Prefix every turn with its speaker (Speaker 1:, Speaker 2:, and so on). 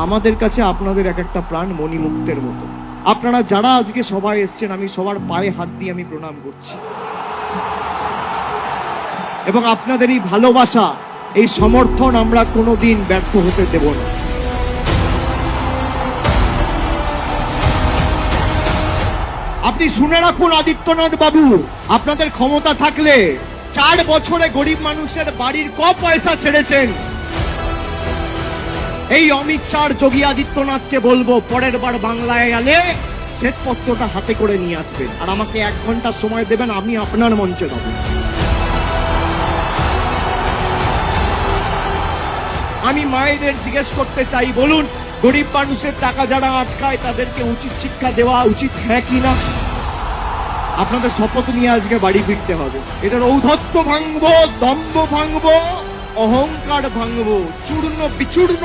Speaker 1: আমাদের কাছে আপনাদের এক একটা প্রাণ মণিমুক্তের মতো। আপনারা যারা আজকে সবাই এসছেন, আমি সবার পায়ে হাত দিয়ে আমি প্রণাম করছি, এবং আপনাদের এই ভালোবাসা, এই সমর্থন আমরা কোনোদিন ব্যর্থ হতে দেব না। আপনি শুনে রাখুন আদিত্যনাথ বাবু, আপনাদের ক্ষমতা থাকলে 4 বছরে গরিব মানুষের বাড়ির পয়সা ছেড়েছেন। এই অমিত শাহ যোগী আদিত্যনাথকে বলবো পরের বার বাংলায় এলে শ্বেতপত্রটা হাতে করে নিয়ে আসবেন, আর আমাকে 1 ঘন্টা সময় দেবেন, আমি আপনার মঞ্চে যাব। আমি মায়েদের জিজ্ঞেস করতে চাই, বলুন গরিব মানুষের টাকা যারা আটকায় তাদেরকে উচিত শিক্ষা দেওয়া উচিত, হ্যাঁ কি না? আপনাদের শপথ নিয়ে আজকে বাড়ি ফিরতে হবে। এদের ঔদ্ধত্য ভাঙবো, দম্ভ ভাঙবো, অহংকার ভাঙবো, চূর্ণ বিচূর্ণ